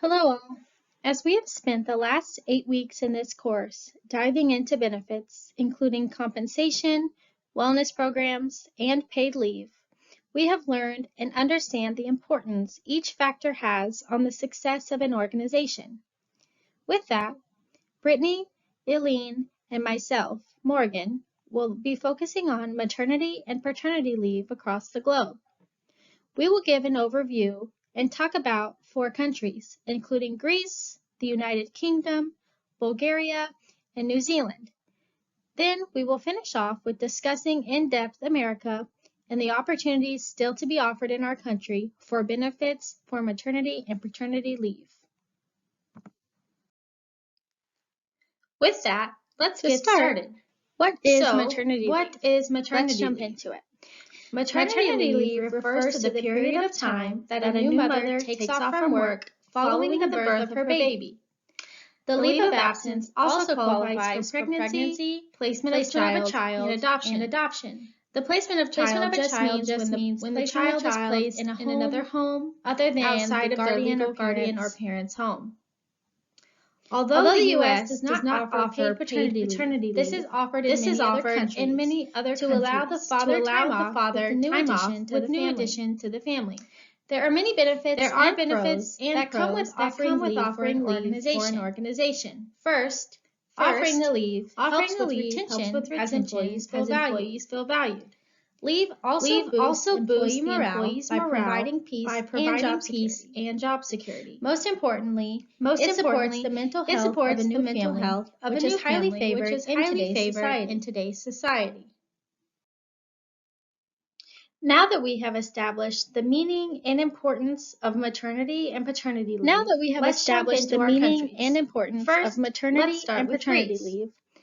Hello all. As we have spent the last 8 weeks in this course diving into benefits, including compensation, wellness programs, and paid leave, we have learned and understand the importance each factor has on the success of an organization. With that, Brittany, Eileen, and myself, Morgan, will be focusing on maternity and paternity leave across the globe. We will give an overview and talk about 4 countries, including Greece, the United Kingdom, Bulgaria, and New Zealand. Then we will finish off with discussing in-depth America and the opportunities still to be offered in our country for benefits for maternity and paternity leave. With that, let's get started. What is maternity leave? Let's jump into it. Maternity leave refers to the period of time that a new mother takes off from work following the birth of her baby. The leave of absence also qualifies for pregnancy, placement of a child, and adoption. The placement of a child just means when the child is placed in another home other than outside the guardian or parent's home. Although the U.S. does not offer paid paternity leave, this is offered in many other countries to allow the father time off with new addition to the family. There are many benefits that come with offering leave for an organization. First, offering the leave helps with retention as employees feel valued. Leave also boosts employee morale by providing peace and job security. Most importantly, it supports the mental health of a new family, which is highly favored in today's society. Now that we have established the meaning and importance of maternity and paternity leave,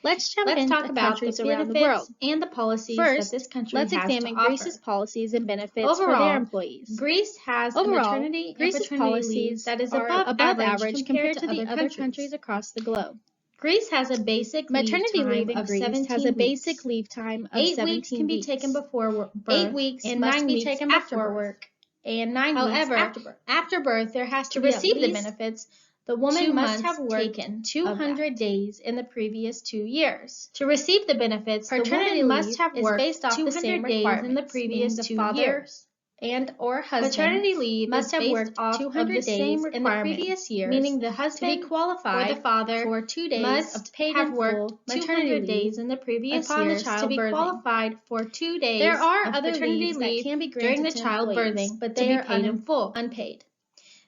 let's talk about countries around the world and the policies that this country has to offer. Let's examine Greece's policies and benefits for their employees. Greece has a maternity and paternity leave that is above average compared to the other countries across the globe. Greece has a basic maternity leave in Greece has a basic leave time of 8 weeks can be taken before birth, 8 weeks and 9 weeks taken after work, and 9 weeks after birth. After birth, there has to receive the benefits. The woman must have worked 200 days in the previous 2 years. To receive the benefits, paternity must have worked based off 200 days in the previous 2 years. And or husband maternity leave must have worked off 200 days in the previous years, meaning the husband to be qualified or the father for 2 days must have worked 200 days in the previous years to be qualified for 2 days. There are other leaves that can be granted during the childbirthing, but they are paid in full, unpaid.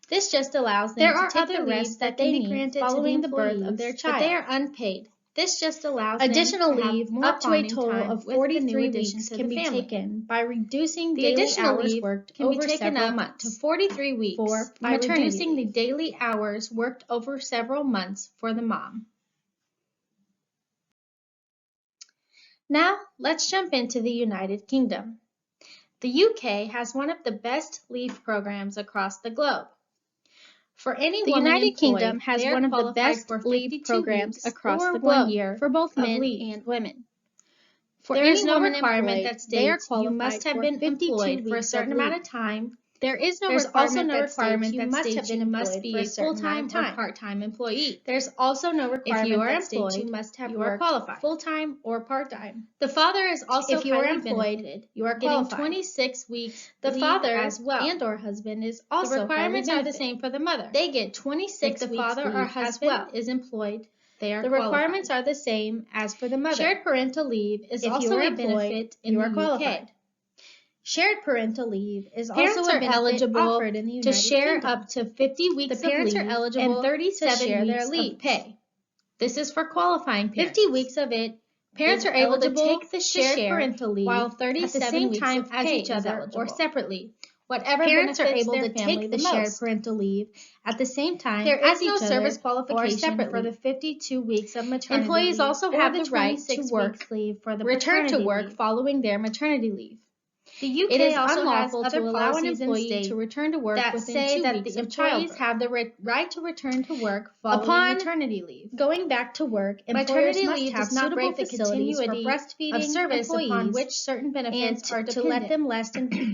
This just allows them to take the rest that they need following the birth of their child, but they are unpaid. This just allows additional leave up to a total of 43 weeks can be taken by reducing the daily hours worked can be taken up to 43 weeks by reducing the daily hours worked over several months for the mom. Now, let's jump into the United Kingdom. The UK has one of the best leave programs across the globe. For any the United Kingdom has one of the best leave programs across the globe for both men and women. There is no requirement that states you must have been employed for a certain amount of time. There's also no requirement that states you must be a full-time or part-time employee. There's also no requirement that states you must have worked full-time or part-time. The father is also if you are employed, you are getting 26 weeks. The father as well and or husband is also the requirements are the same for the mother. They get 26 weeks. If the father or husband is employed, the requirements are the same as for the mother. Shared parental leave is also a benefit in the UK. Shared parental leave is also a benefit offered in the United Kingdom. Up to 50 weeks of leave and 37 weeks of pay. This is for qualifying parents. 50 weeks of it, parents are able to take the shared parental leave while 37 weeks of pay each other or separately. Whatever parents are able to take the shared parental leave at the same time there is no service qualification for the 52 weeks of maternity leave. Employees also have the right to work leave for the return to work following their maternity leave. The UK is also unlawful to allow an employee to return to work within 2 weeks of childbirth. Have the right to return to work following maternity leave. Going back to work, maternity leave does not break the continuity of service upon which certain benefits are dependent. To let them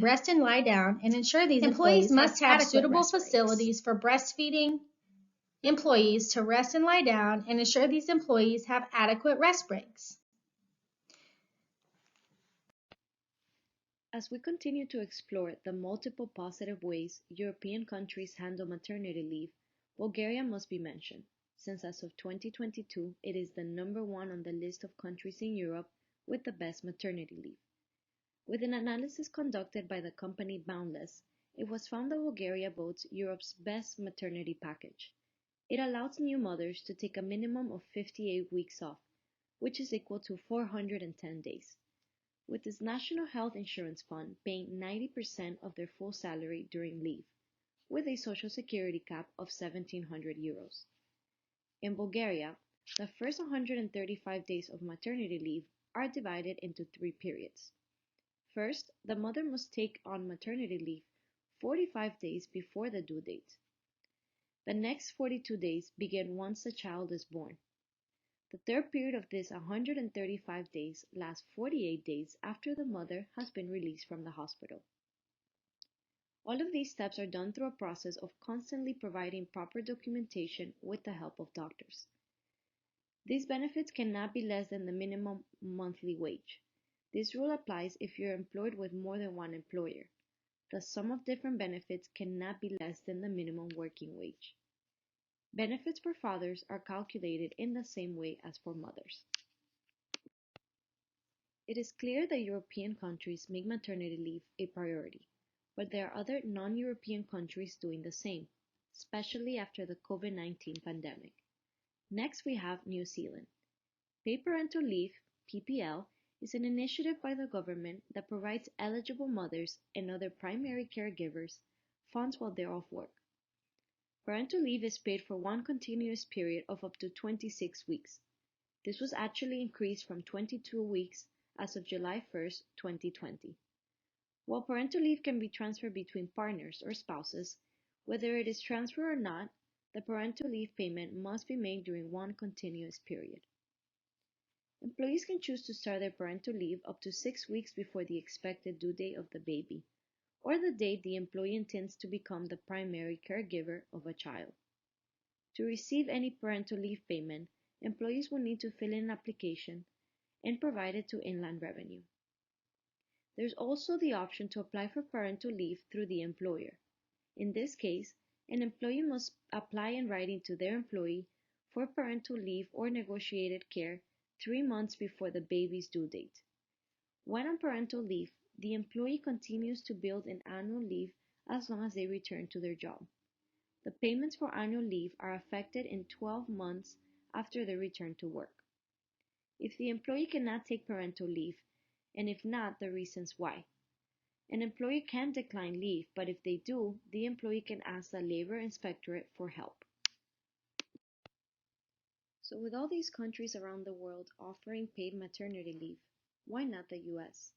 rest and lie down and ensure these employees must have suitable facilities for breastfeeding, employees to rest and lie down and ensure these employees have adequate rest breaks. As we continue to explore the multiple positive ways European countries handle maternity leave, Bulgaria must be mentioned, since as of 2022 it is the number one on the list of countries in Europe with the best maternity leave. With an analysis conducted by the company Boundless, it was found that Bulgaria boasts Europe's best maternity package. It allows new mothers to take a minimum of 58 weeks off, which is equal to 410 days, with its National Health Insurance Fund paying 90% of their full salary during leave, with a social security cap of €1,700. In Bulgaria, the first 135 days of maternity leave are divided into three periods. First, the mother must take on maternity leave 45 days before the due date. The next 42 days begin once the child is born. The third period of this 135 days lasts 48 days after the mother has been released from the hospital. All of these steps are done through a process of constantly providing proper documentation with the help of doctors. These benefits cannot be less than the minimum monthly wage. This rule applies if you're employed with more than one employer. The sum of different benefits cannot be less than the minimum working wage. Benefits for fathers are calculated in the same way as for mothers. It is clear that European countries make maternity leave a priority, but there are other non-European countries doing the same, especially after the COVID-19 pandemic. Next, we have New Zealand. Paid Parental Leave, PPL, is an initiative by the government that provides eligible mothers and other primary caregivers funds while they're off work. Parental leave is paid for one continuous period of up to 26 weeks. This was actually increased from 22 weeks as of July 1st, 2020. While parental leave can be transferred between partners or spouses, whether it is transferred or not, the parental leave payment must be made during one continuous period. Employees can choose to start their parental leave up to 6 weeks before the expected due date of the baby, or the date the employee intends to become the primary caregiver of a child. To receive any parental leave payment, employees will need to fill in an application and provide it to Inland Revenue. There's also the option to apply for parental leave through the employer. In this case, an employee must apply in writing to their employee for parental leave or negotiated care 3 months before the baby's due date. When on parental leave, the employee continues to build in annual leave as long as they return to their job. The payments for annual leave are affected in 12 months after their return to work. If the employee cannot take parental leave, and if not, the reasons why. An employee can decline leave, but if they do, the employee can ask the Labor Inspectorate for help. So with all these countries around the world offering paid maternity leave, why not the US?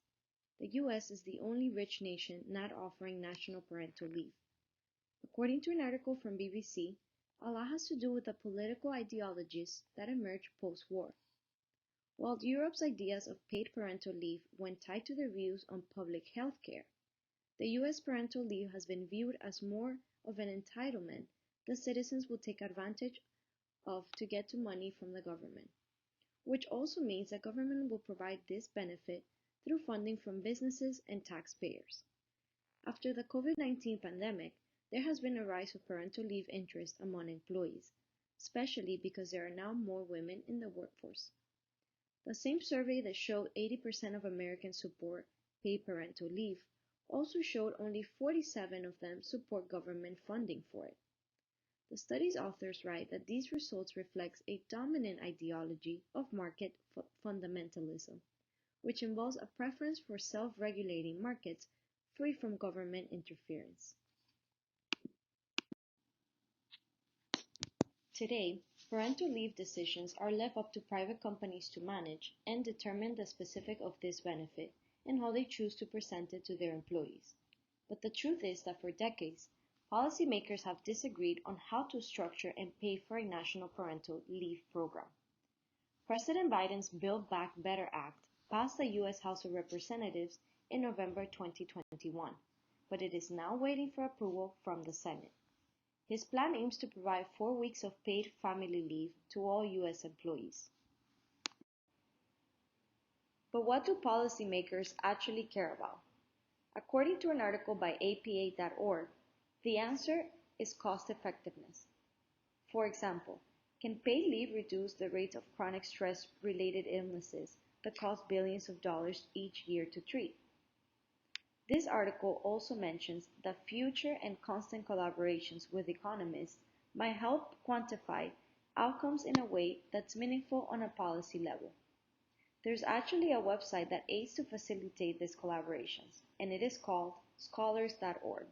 The US is the only rich nation not offering national parental leave. According to an article from BBC, a lot has to do with the political ideologies that emerged post-war. While Europe's ideas of paid parental leave went tied to their views on public health care, the US parental leave has been viewed as more of an entitlement that citizens will take advantage of to get to money from the government, which also means that government will provide this benefit through funding from businesses and taxpayers. After the COVID-19 pandemic, there has been a rise of parental leave interest among employees, especially because there are now more women in the workforce. The same survey that showed 80% of Americans support paid parental leave also showed only 47% of them support government funding for it. The study's authors write that these results reflect a dominant ideology of market fundamentalism, which involves a preference for self-regulating markets free from government interference. Today, parental leave decisions are left up to private companies to manage and determine the specifics of this benefit and how they choose to present it to their employees. But the truth is that for decades, policymakers have disagreed on how to structure and pay for a national parental leave program. President Biden's Build Back Better Act passed the U.S. House of Representatives in November 2021, but it is now waiting for approval from the Senate. His plan aims to provide 4 weeks of paid family leave to all U.S. employees. But what do policymakers actually care about? According to an article by APA.org, the answer is cost effectiveness. For example, can paid leave reduce the rates of chronic stress-related illnesses that cost billions of dollars each year to treat? This article also mentions that future and constant collaborations with economists might help quantify outcomes in a way that's meaningful on a policy level. There's actually a website that aids to facilitate these collaborations, and it is called scholars.org.